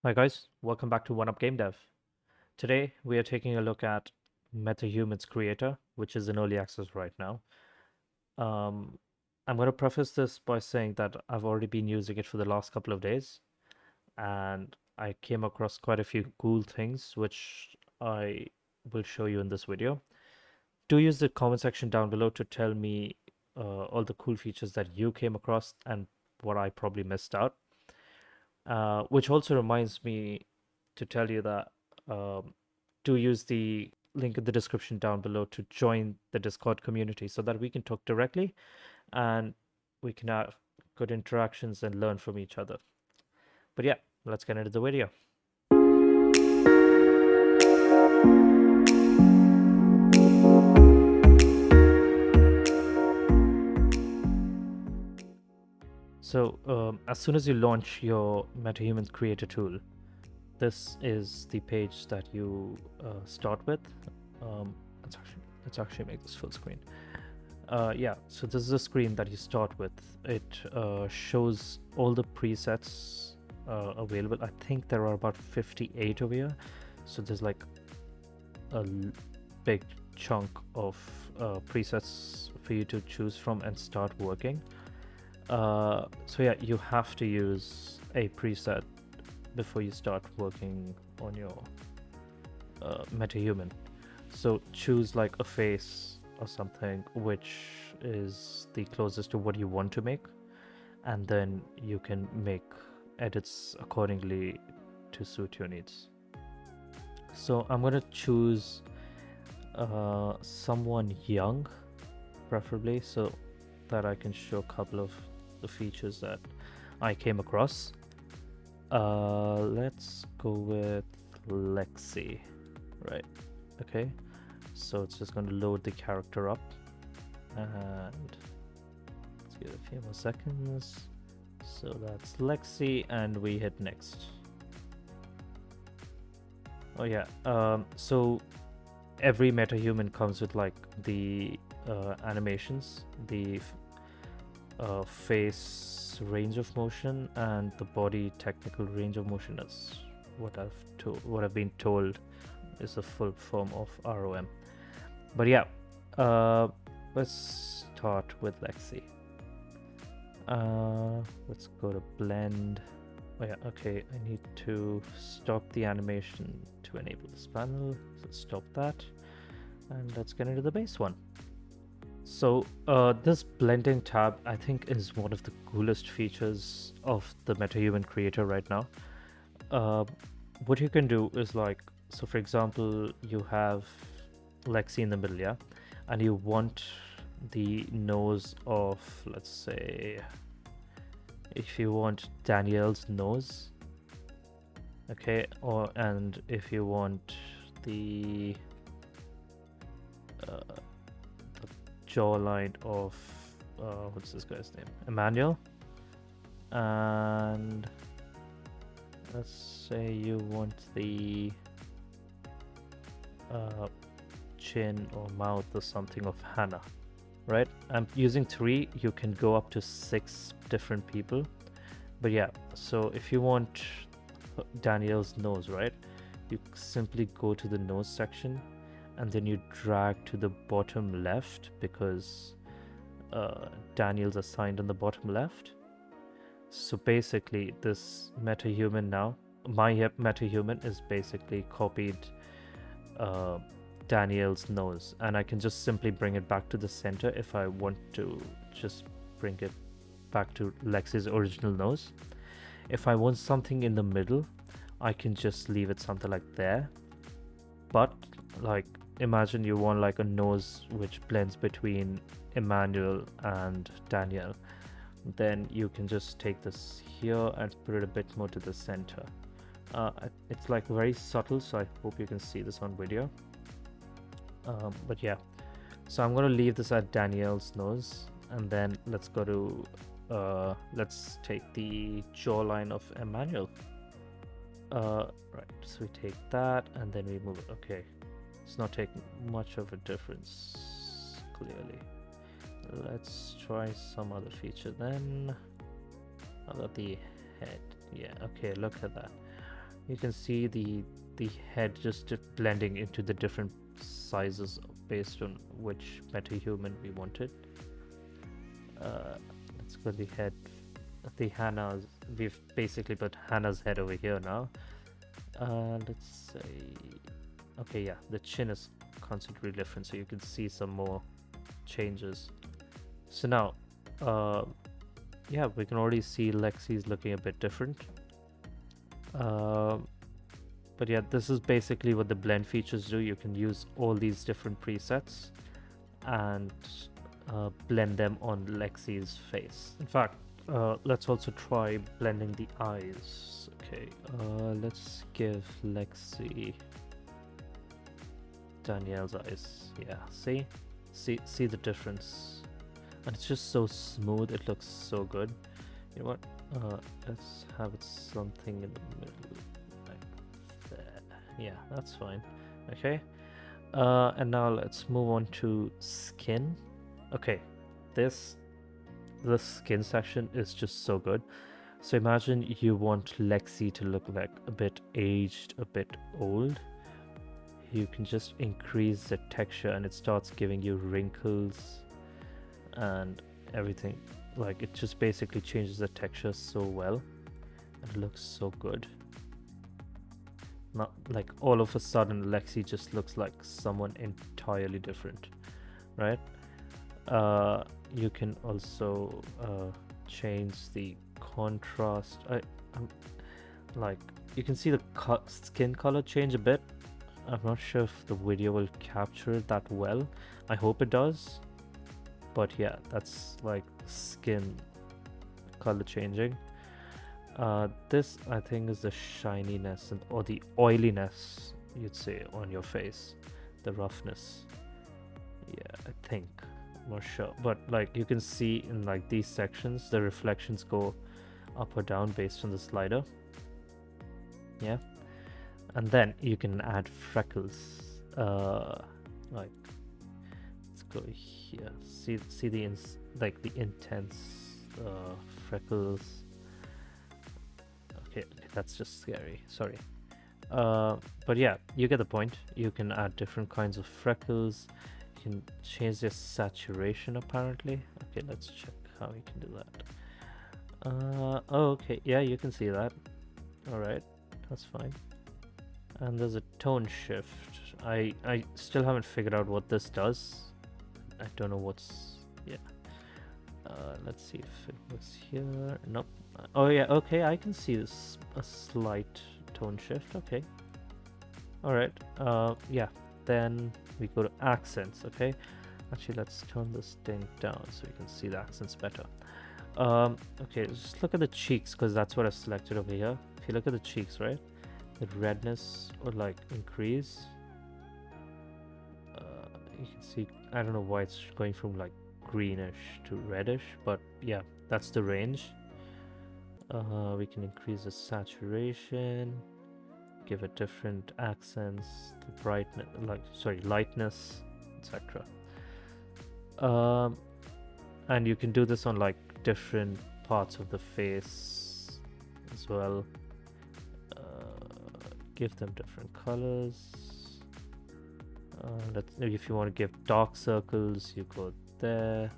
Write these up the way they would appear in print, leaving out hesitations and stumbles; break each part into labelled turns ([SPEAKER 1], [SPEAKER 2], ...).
[SPEAKER 1] Hi guys, welcome back to One Up Game Dev. Today we are taking a look at MetaHumans Creator, which is in early access right now. Um, I'm going to preface this by saying that I've already been using it for the last couple of days, and I came across quite a few cool things, which I will show you in this video. Do use the comment section down below to tell me all the cool features that you came across and what I probably missed out. Which also reminds me to tell you that do use the link in the description down below to join the Discord community so that we can talk directly and we can have good interactions and learn from each other. But yeah, let's get into the video. So as soon as you launch your MetaHumans Creator tool, this is the page that you start with. Let's actually make this full screen. Yeah, so this is a screen that you start with. It shows all the presets available. I think there are about 58 over here. So there's like a big chunk of presets for you to choose from and start working. So yeah, you have to use a preset before you start working on your MetaHuman. So choose like a face or something which is the closest to what you want to make, and then you can make edits accordingly to suit your needs. So I'm gonna choose someone young, preferably, so that I can show a couple of the features that I came across. Let's go with Lexi, right? Okay, so it's just going to load the character up, and let's give it a few more seconds. So that's Lexi, and we hit next. Oh yeah, so every MetaHuman comes with like the animations, the face range of motion, and the body technical range of motion. Is what I've been told is the full form of ROM. But yeah, let's start with Lexi. Let's go to blend. Oh yeah, okay, I need to stop the animation to enable this panel. So let's stop that, and let's get into the base one. So this blending tab, I think, is one of the coolest features of the MetaHuman Creator right now. What you can do is like, so for example, you have Lexi in the middle, yeah, and you want the nose of, let's say, if you want Danielle's nose, okay, and if you want the jawline of what's this guy's name, Emmanuel, and let's say you want the chin or mouth or something of Hannah, right? I'm using 3. You can go up to 6 different people, but yeah, so if you want Danielle's nose, right, you simply go to the nose section and then you drag to the bottom left, because Daniel's assigned on the bottom left. So basically this MetaHuman now, my MetaHuman is basically copied Daniel's nose, and I can just simply bring it back to the center if I want to just bring it back to Lexi's original nose. If I want something in the middle, I can just leave it something like there. But like, imagine you want like a nose which blends between Emmanuel and Danielle, then you can just take this here and put it a bit more to the center. It's like very subtle, so I hope you can see this on video. But yeah, so I'm gonna leave this at Danielle's nose, and then let's go to let's take the jawline of Emmanuel. Right, so we take that and then we move it. Okay, it's not taking much of a difference, clearly. Let's try some other feature then. How about the head? Yeah, okay, look at that. you can see the head just blending into the different sizes based on which MetaHuman we wanted. Let's go the head. The Hannah's. We've basically put Hannah's head over here now. Let's say, okay, yeah, the chin is constantly different, so you can see some more changes. So now, yeah, we can already see Lexi's looking a bit different. But yeah, this is basically what the blend features do. You can use all these different presets and blend them on Lexi's face. In fact, let's also try blending the eyes. Okay, let's give Lexi Danielle's eyes. Yeah, see the difference, and it's just so smooth. It looks so good. You know what? Let's have it something in the middle, like there. Yeah, that's fine. Okay, and now let's move on to skin. Okay, the skin section is just so good. So imagine you want Lexi to look like a bit aged, a bit old. You can just increase the texture and it starts giving you wrinkles and everything. Like, it just basically changes the texture so well and it looks so good. Not like all of a sudden Lexi just looks like someone entirely different, right? You can also change the contrast. Like, you can see the skin color change a bit. I'm not sure if the video will capture it that well. I hope it does. But yeah, that's like skin color changing. This, I think, is the shininess or the oiliness, you'd say, on your face. The roughness. Yeah, I think. I'm not sure. But like, you can see in like these sections, the reflections go up or down based on the slider. Yeah. And then you can add freckles. Like, let's go here. See the the intense freckles. Okay, that's just scary. Sorry. But yeah, you get the point. You can add different kinds of freckles. You can change their saturation apparently. Okay, let's check how you can do that. Oh, okay. Yeah, you can see that. All right, that's fine. And there's a tone shift. I still haven't figured out what this does. I don't know what's... yeah. Let's see if it was here. Nope. Oh yeah, okay, I can see this, a slight tone shift. Okay. Alright. Yeah. Then we go to accents, okay? Actually, let's turn this thing down so you can see the accents better. Okay, just look at the cheeks, because that's what I selected over here. If you look at the cheeks, right? The redness would like increase. You can see, I don't know why it's going from like greenish to reddish, but yeah, that's the range. We can increase the saturation, give it different accents, the brightness, lightness, etc. And you can do this on like different parts of the face as well. Give them different colors. If you want to give dark circles, you go there,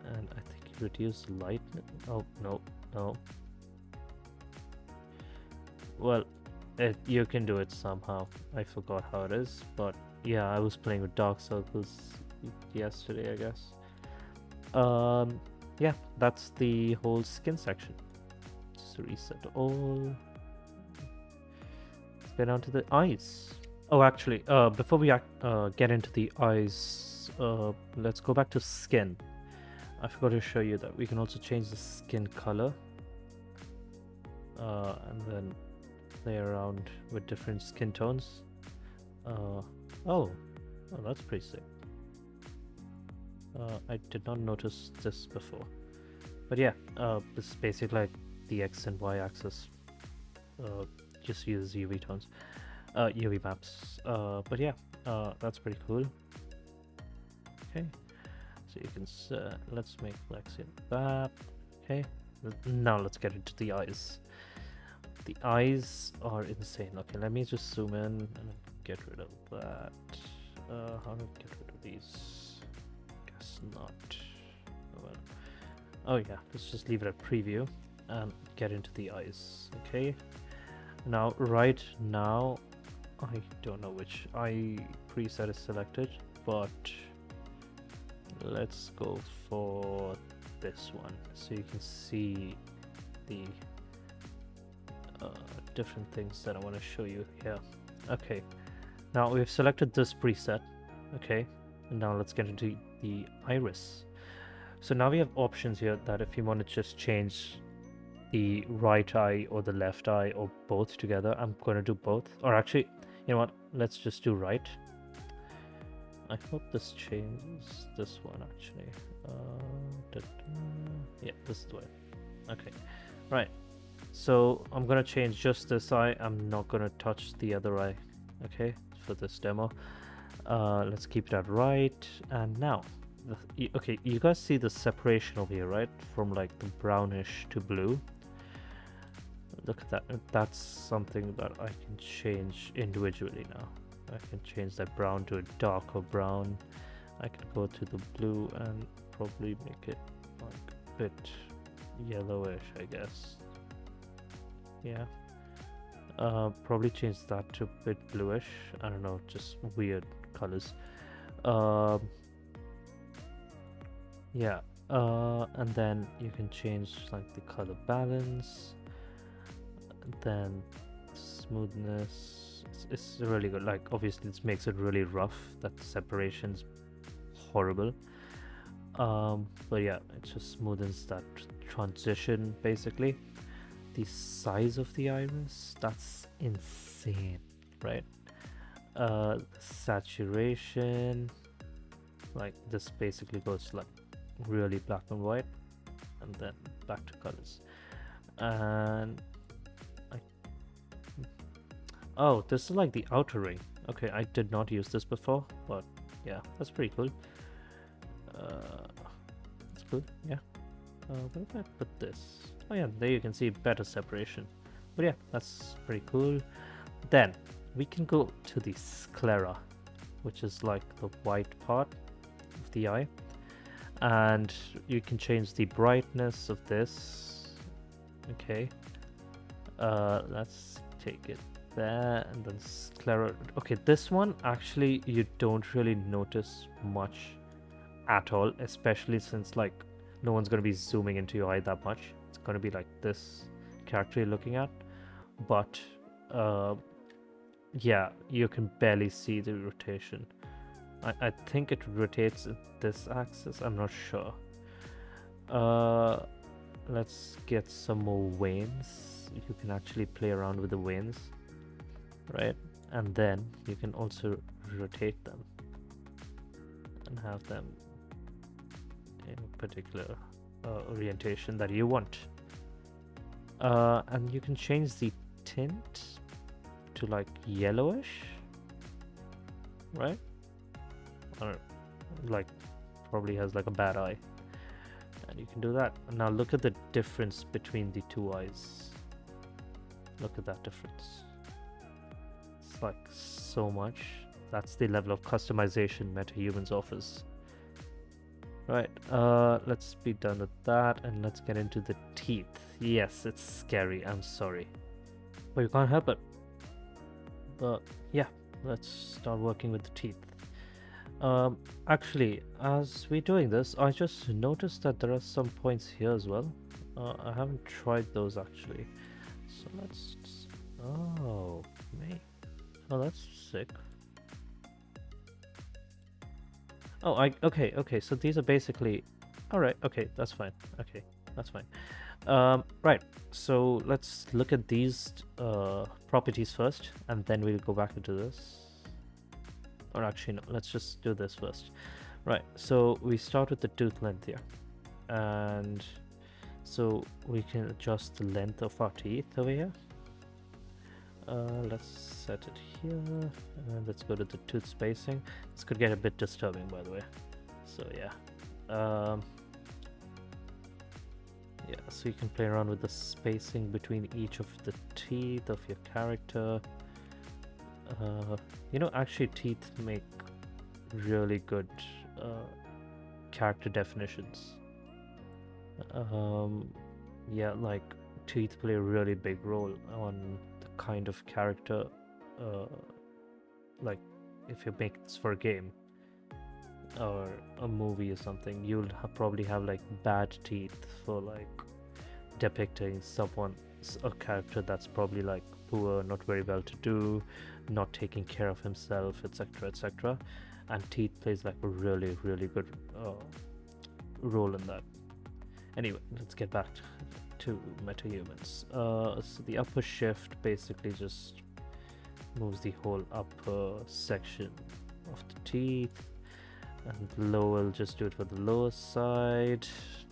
[SPEAKER 1] and I think you reduce lightness. Oh no. Well, you can do it somehow. I forgot how it is, but yeah, I was playing with dark circles yesterday, I guess. Yeah, that's the whole skin section. Just reset all. Get down to the eyes. Oh, actually, before we get into the eyes, let's go back to skin. I forgot to show you that we can also change the skin color, and then play around with different skin tones. Oh, that's pretty sick. I did not notice this before, but yeah, this is basically like the X and Y axis. Just use UV tones, UV maps. But yeah, that's pretty cool. Okay, so you can let's make Lexi that. Okay, now let's get into the eyes. The eyes are insane. Okay, let me just zoom in and get rid of that. How do I get rid of these? Guess not. Oh, well. Oh yeah, let's just leave it at preview and get into the eyes. Okay. Now, right now, I don't know which eye preset is selected, but let's go for this one so you can see the different things that I want to show you here. Okay, now we've selected this preset. Okay, and now let's get into the iris. So now we have options here that if you want to just change the right eye or the left eye or both together, I'm going to do both. Or actually, you know what, let's just do right. I hope this changes this one actually. Yeah, this is the way. Okay, right. So I'm gonna change just this eye. I'm not gonna touch the other eye. Okay, for this demo. Let's keep that right. And now, okay, you guys see the separation over here, right? From like the brownish to blue. Look at that. That's something that I can change individually now. I can change that brown to a darker brown. I can go to the blue and probably make it like a bit yellowish, I guess. Yeah. Probably change that to a bit bluish. I don't know, just weird colors. Yeah. And then you can change like the color balance. Then smoothness. It's really good. Like obviously this makes it really rough. That separation's horrible. But yeah, it just smoothens that transition basically. The size of the iris, that's insane, right? Saturation, like this basically goes like really black and white and then back to colors. And oh, this is like the outer ring. Okay, I did not use this before, but yeah, that's pretty cool. That's cool, yeah. Where did I put this? Oh yeah, there you can see better separation. But yeah, that's pretty cool. Then we can go to the sclera, which is like the white part of the eye. And you can change the brightness of this. Okay. Let's take it there and then sclera. Okay, this one actually you don't really notice much at all, especially since like no one's going to be zooming into your eye that much. It's going to be like this character you're looking at, but yeah, you can barely see the rotation. I think it rotates at this axis, I'm not sure. Let's get some more veins. You can actually play around with the veins, right? And then you can also rotate them and have them in a particular orientation that you want. And you can change the tint to like yellowish, right? Or like probably has like a bad eye, and you can do that. And now look at the difference between the two eyes. Look at that difference. It's like so much. That's the level of customization MetaHumans offers. Right, let's be done with that and let's get into the teeth. Yes, it's scary, I'm sorry, but you can't help it. But yeah, let's start working with the teeth. Actually, as we're doing this, I just noticed that there are some points here as well. I haven't tried those actually, so let's oh me, oh that's sick. Oh, okay, so these are basically, all right, okay, that's fine, okay, that's fine. Right, so let's look at these properties first, and then we'll go back into this. Or actually, no, let's just do this first. Right, so we start with the tooth length here, and so we can adjust the length of our teeth over here. Let's set it here, and let's go to the tooth spacing. This could get a bit disturbing, by the way. So yeah, Yeah, so you can play around with the spacing between each of the teeth of your character. You know, actually teeth make really good character definitions. Yeah, like teeth play a really big role on the kind of character. Like if you make this for a game or a movie or something, you'll probably have like bad teeth for like depicting someone, a character that's probably like poor, not very well to do, not taking care of himself, etc., etc. And teeth plays like a really, really good role in that. Anyway, let's get back to MetaHumans. So the upper shift basically just moves the whole upper section of the teeth, and the lower will just do it for the lower side.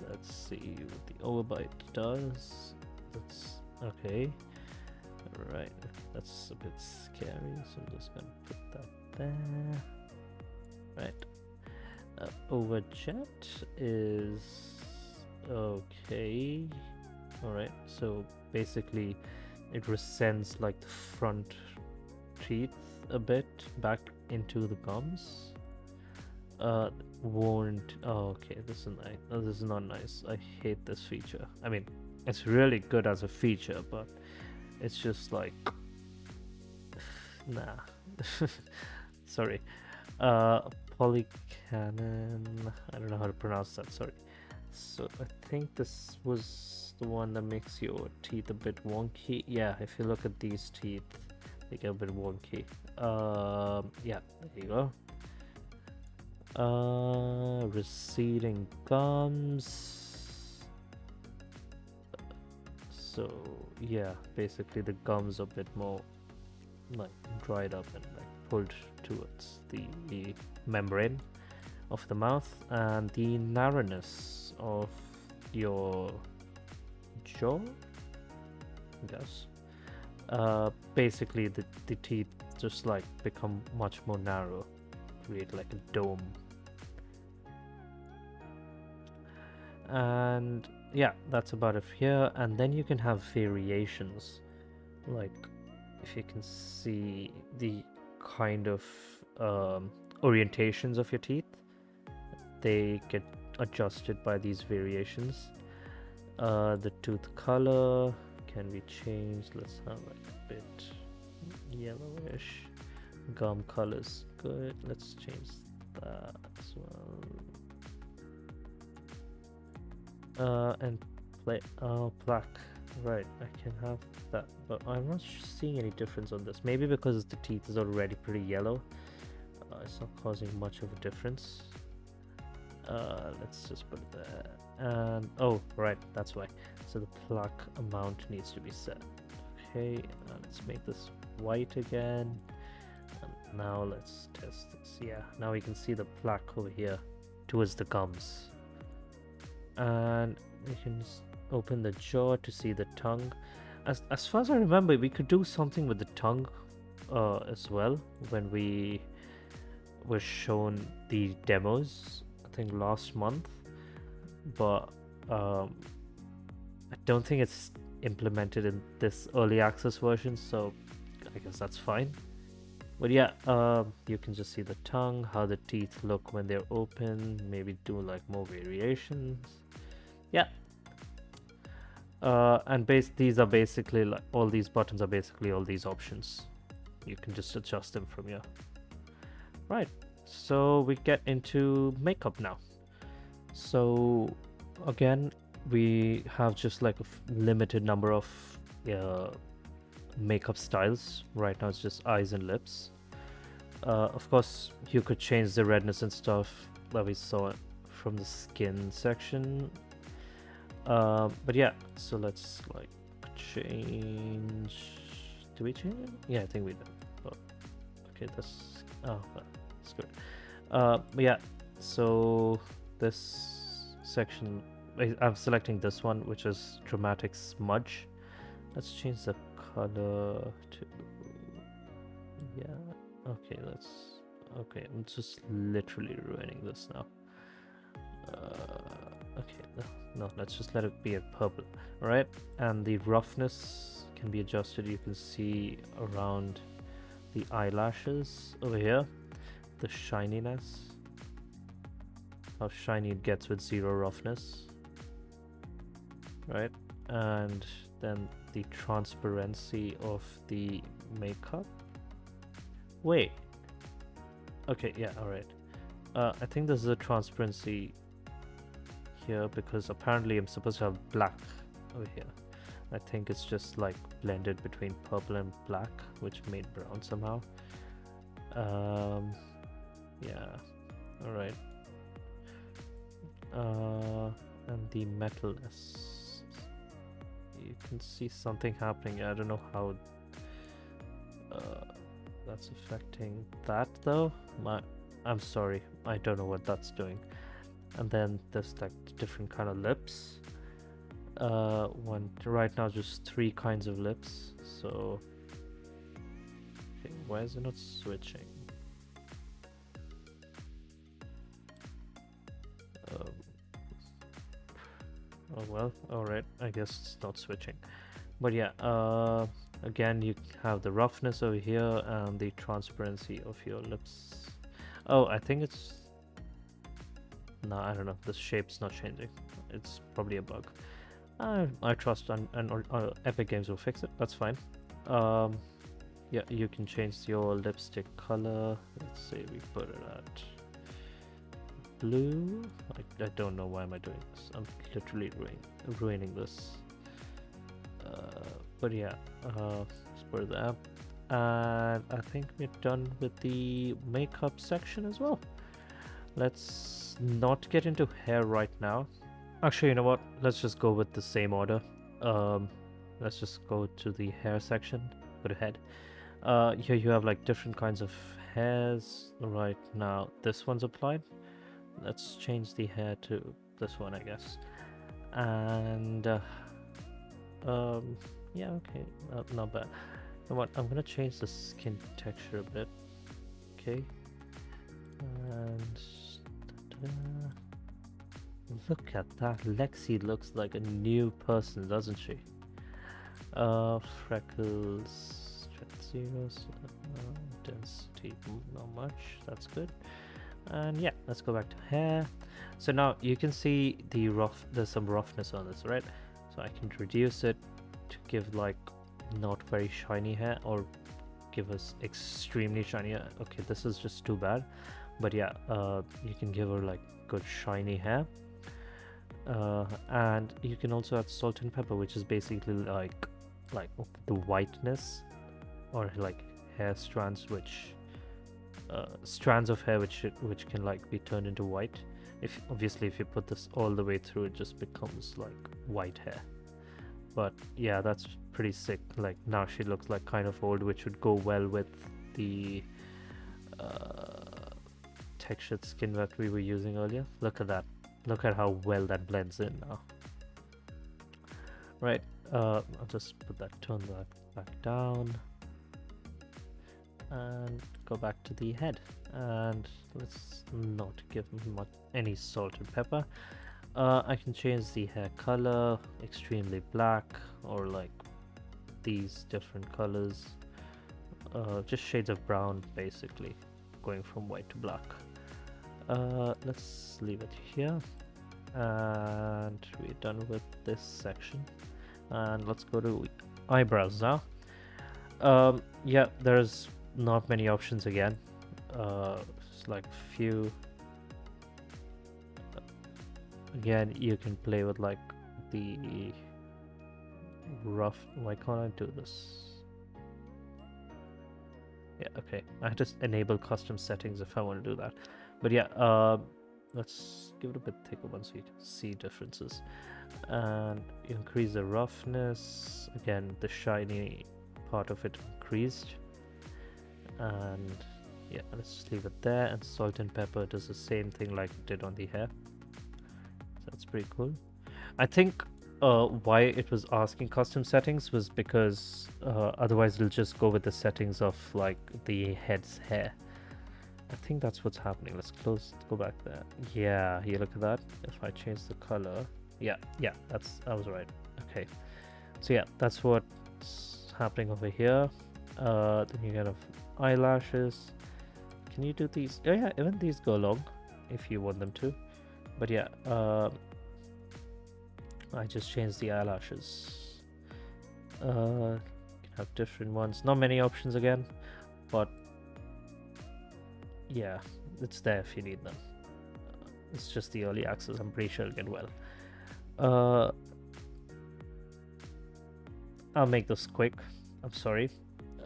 [SPEAKER 1] Let's see what the overbite does. That's okay. Right, that's a bit scary, so I'm just gonna put that there. Right. Overjet is okay. Alright, so basically it resends like the front teeth a bit back into the gums. Won't. Oh, okay, this is nice. Oh, this is not nice. I hate this feature. I mean, it's really good as a feature, but it's just like nah. Sorry. Polycanon. I don't know how to pronounce that. Sorry. So I think this was the one that makes your teeth a bit wonky. Yeah, if you look at these teeth, they get a bit wonky. Yeah, there you go. Receding gums. So yeah, basically the gums are a bit more like dried up and like pulled towards the membrane of the mouth, and the narrowness of your jaw, I guess. Basically the teeth just like become much more narrow, create like a dome. And yeah, that's about it here. And then you can have variations, like if you can see the kind of orientations of your teeth, they get adjusted by these variations. The tooth color can be changed. Let's have like a bit yellowish. Gum colors good. Let's change that as well. And plaque. Right, I can have that, but I'm not seeing any difference on this. Maybe because the teeth is already pretty yellow, it's not causing much of a difference. Let's just put it there. And oh, right, that's why. So the plaque amount needs to be set. Okay, let's make this white again. And now let's test this. Yeah, now we can see the plaque over here towards the gums. And we can open the jaw to see the tongue. As far as I remember, we could do something with the tongue as well when we were shown the demos, I think last month, but I don't think it's implemented in this early access version, so I guess that's fine. But yeah, you can just see the tongue, how the teeth look when they're open, maybe do like more variations. Yeah. And these are basically like all these buttons are basically all these options. You can just adjust them from here. Right, so we get into makeup now. So again, we have just like a limited number of makeup styles. Right now it's just eyes and lips. Of course, you could change the redness and stuff that we saw from the skin section. But yeah, so let's like change. Do we change it? Yeah, I think we do. Oh, okay, that's good. But yeah, so this section, I'm selecting this one, which is dramatic smudge. Let's change the color to okay, I'm just literally ruining this now. Okay, no, let's just let it be a purple. All right, and the roughness can be adjusted. You can see around the eyelashes over here, the shininess, how shiny it gets with 0 roughness, right? And then the transparency of the makeup. Wait. Okay, yeah, all right. I think there's a transparency here because apparently I'm supposed to have black over here. I think it's just like blended between purple and black, which made brown somehow. Yeah, all right. And the metalness. You can see something happening. I don't know how that's affecting that though. I'm sorry, I don't know what that's doing. And then there's like different kind of lips. Right now just 3 kinds of lips. So okay, why is it not switching? Oh well, alright, I guess it's not switching. But yeah, again you have the roughness over here and the transparency of your lips. Oh, I think it's... No, I don't know, the shape's not changing. It's probably a bug. I trust Epic Games will fix it, that's fine. Yeah, you can change your lipstick color. Let's say we put it at blue. I don't know why am I doing this. I'm literally ruining this. But yeah, let's put it there. And I think we're done with the makeup section as well. Let's not get into hair right now. Actually, you know what? Let's just go with the same order. Let's just go to the hair section. Go ahead. Here you have like different kinds of hairs. Right now, this one's applied. Let's change the hair to this one, I guess. And yeah, okay, not bad. You know what? I'm gonna change the skin texture a bit. Okay, and look at that. Lexi looks like a new person, doesn't she? Freckles, strength 0, density not much. That's good. And yeah, let's go back to hair. So now you can see there's some roughness on this, right? So I can reduce it to give like not very shiny hair or give us extremely shiny hair. Okay, this is just too bad. But yeah, you can give her like good shiny hair. And you can also add salt and pepper, which is basically like the whiteness or like hair strands which strands of hair which can like be turned into white. If you put this all the way through, it just becomes like white hair. But yeah, that's pretty sick. Like now she looks like kind of old, which would go well with the textured skin that we were using earlier. Look at that. Look at how well that blends in now. Right, I'll just turn that back down and go back to the head, and let's not give any salt and pepper. I can change the hair color, extremely black, or like these different colors, just shades of brown basically, going from white to black. Let's leave it here, and we're done with this section, and let's go to eyebrows now. Yeah, there's not many options again. It's like few. Again, you can play with like the rough. Why can't I do this? Yeah, okay, I just enable custom settings if I want to do that. But yeah, let's give it a bit thicker one so you can see differences. And increase the roughness. Again, the shiny part of it increased. And yeah, let's leave it there. And salt and pepper does the same thing like it did on the hair. So that's pretty cool. I think why it was asking custom settings was because otherwise it'll just go with the settings of like the head's hair. I think that's what's happening. Let's go back there. Yeah, here, look at that. If I change the color, yeah, I was right. Okay, so yeah, that's what's happening over here. Then you get eyelashes. Can you do these? Oh yeah, even these go along if you want them to. But yeah, I just changed the eyelashes. You can have different ones. Not many options again, but yeah, it's there if you need them. It's just the early access. I'm pretty sure it'll get well. I'll make this quick. I'm sorry.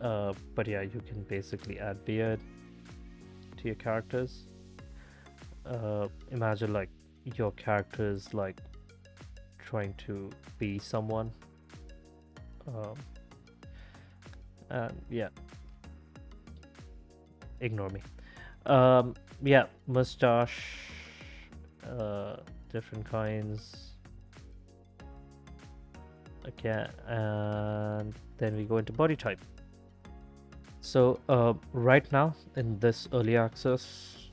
[SPEAKER 1] But yeah, you can basically add beard to your characters. Imagine like your character is like trying to be someone. And yeah, ignore me. Yeah, mustache, different kinds. Okay, and then we go into body type. So right now in this early access,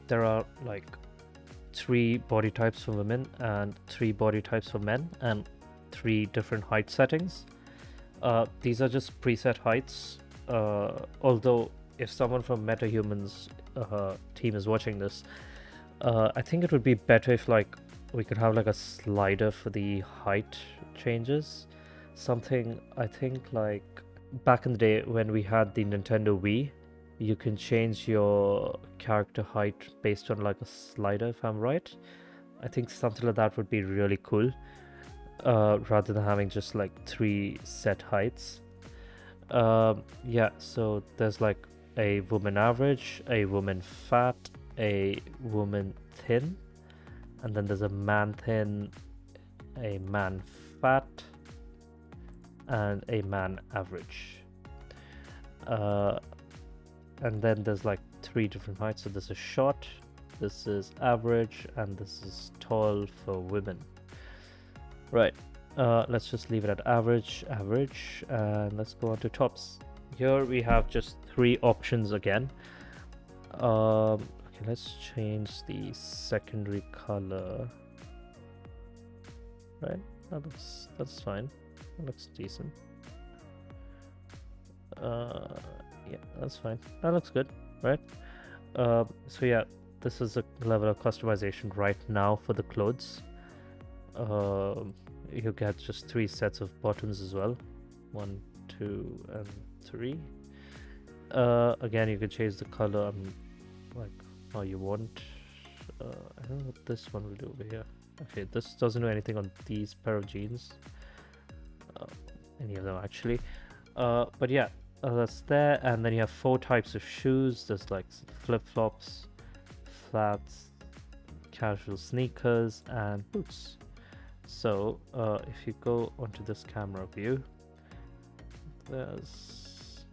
[SPEAKER 1] there are like 3 body types for women and 3 body types for men and 3 different height settings. These are just preset heights. Although if someone from MetaHumans team is watching this, I think it would be better if like we could have like a slider for the height changes. Something I think like back in the day when we had the Nintendo Wii, you can change your character height based on like a slider, if I'm right. I think something like that would be really cool, rather than having just like 3 set heights. Yeah, so there's like a woman average, a woman fat, a woman thin, and then there's a man thin, a man fat, and a man average. And then there's like 3 different heights. So this is short, this is average, and this is tall for women. Right, let's just leave it at average, and let's go on to tops. Here we have just 3 options again. Okay, let's change the secondary color. Right, that's fine. That looks decent. Yeah, that's fine. That looks good, right? So yeah, this is a level of customization right now for the clothes. You get just 3 sets of buttons as well. 1, 2, and 3. Again, you can change the color like how you want. I don't know what this one will do over here. Okay, this doesn't do anything on these pair of jeans. Any of them actually. But yeah, that's there. And then you have 4 types of shoes. There's like flip-flops, flats, casual sneakers, and boots. So if you go onto this camera view, there's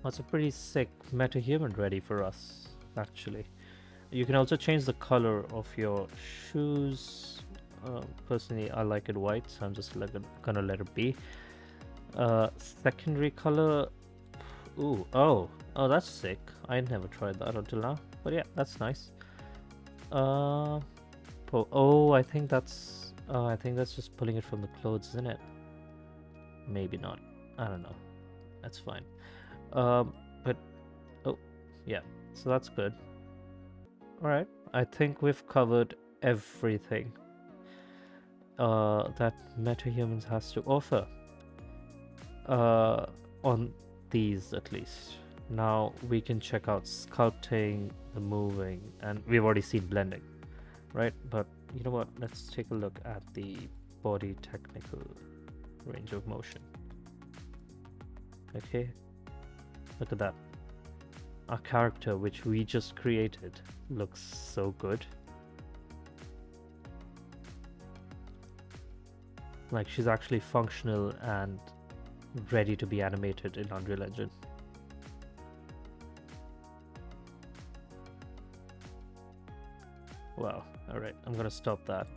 [SPEAKER 1] a pretty sick MetaHuman ready for us actually. You can also change the color of your shoes. Personally, I like it white, so I'm just gonna let it be. Secondary color. Ooh, oh, that's sick. I never tried that until now, but yeah, that's nice. I think that's just pulling it from the clothes, isn't it? Maybe not. I don't know. That's fine. But oh, yeah. So that's good. All right. I think we've covered everything that MetaHumans has to offer. On these at least. Now we can check out sculpting, the moving, and we've already seen blending, right? But you know what? Let's take a look at the body technical range of motion. Okay, look at that. Our character, which we just created, looks so good. Like she's actually functional and ready to be animated in Unreal Engine. Wow, alright, I'm gonna stop that.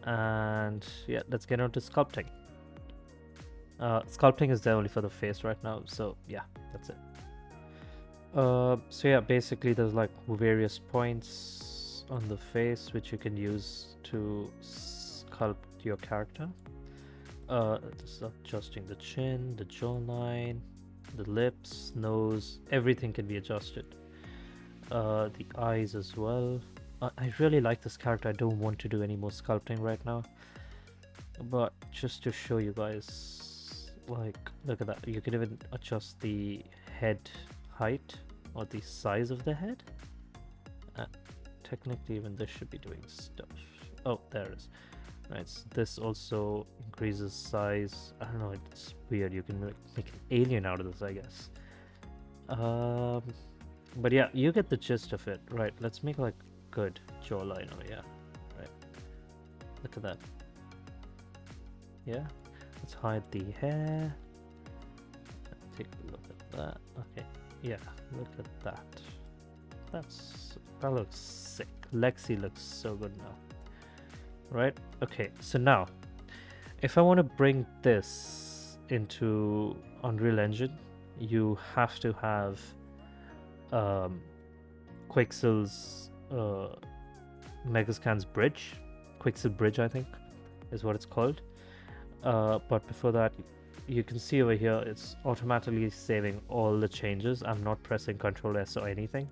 [SPEAKER 1] And yeah, let's get on to sculpting. Sculpting is there only for the face right now, so yeah, that's it. So yeah, basically there's like various points on the face which you can use to sculpt your character. This is adjusting the chin, the jawline, the lips, nose, everything can be adjusted. The eyes as well. I really like this character. I don't want to do any more sculpting right now, but just to show you guys, like, look at that. You can even adjust the head height or the size of the head. Technically even this should be doing stuff. Oh, there it is. Right, so this also increases size. I don't know, it's weird. You can make an alien out of this, I guess. But yeah, you get the gist of it. Right, let's make like good jawline over here. Right, look at that. Yeah, let's hide the hair. Take a look at that. Okay, yeah, look at that. That looks sick. Lexi looks so good now. Right, okay, so now if I want to bring this into Unreal Engine, you have to have Quixel's Megascan's bridge. Quixel bridge, I think is what it's called. But before that, you can see over here it's automatically saving all the changes. I'm not pressing Ctrl S or anything.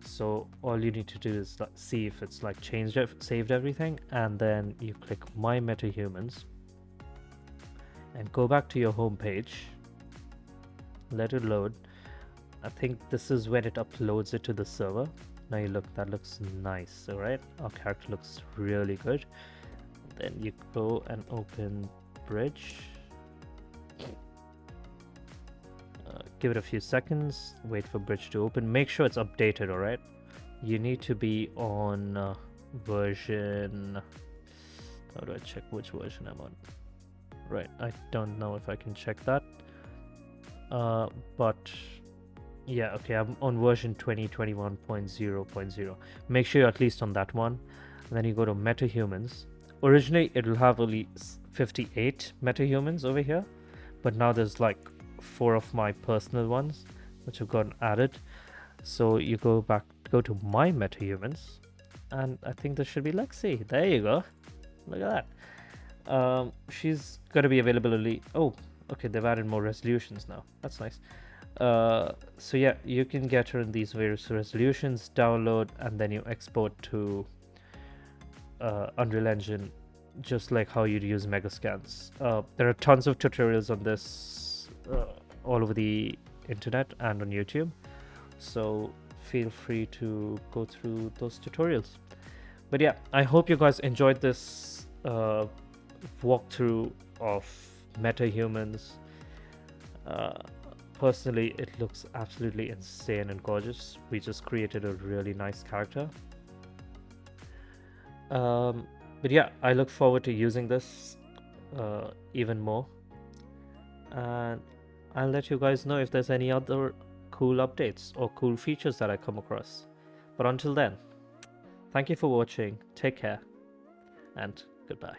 [SPEAKER 1] So all you need to do is see if it's like saved everything, and then you click My MetaHumans and go back to your home page. Let it load. I think this is when it uploads it to the server. Now you look, that looks nice. All right, our character looks really good. Then you go and open Bridge. Give it a few seconds, wait for Bridge to open. Make sure it's updated, alright? You need to be on version... How do I check which version I'm on? Right, I don't know if I can check that. But yeah, okay, I'm on version 2021.0.0. Make sure you're at least on that one. And then you go to MetaHumans. Originally, it will have only 58 MetaHumans over here. But now there's like 4 of my personal ones which have gotten added. So you go to My MetaHumans, and I think this should be Lexi. There you go. Look at that. She's going to be available only... Oh, okay, they've added more resolutions now. That's nice. So yeah, you can get her in these various resolutions, download, and then you export to Unreal Engine, just like how you'd use Megascans. There are tons of tutorials on this all over the internet and on YouTube, so feel free to go through those tutorials. But yeah, I hope you guys enjoyed this walkthrough of MetaHumans. Personally, it looks absolutely insane and gorgeous. We just created a really nice character. But yeah, I look forward to using this even more, and I'll let you guys know if there's any other cool updates or cool features that I come across. But until then, thank you for watching, take care, and goodbye.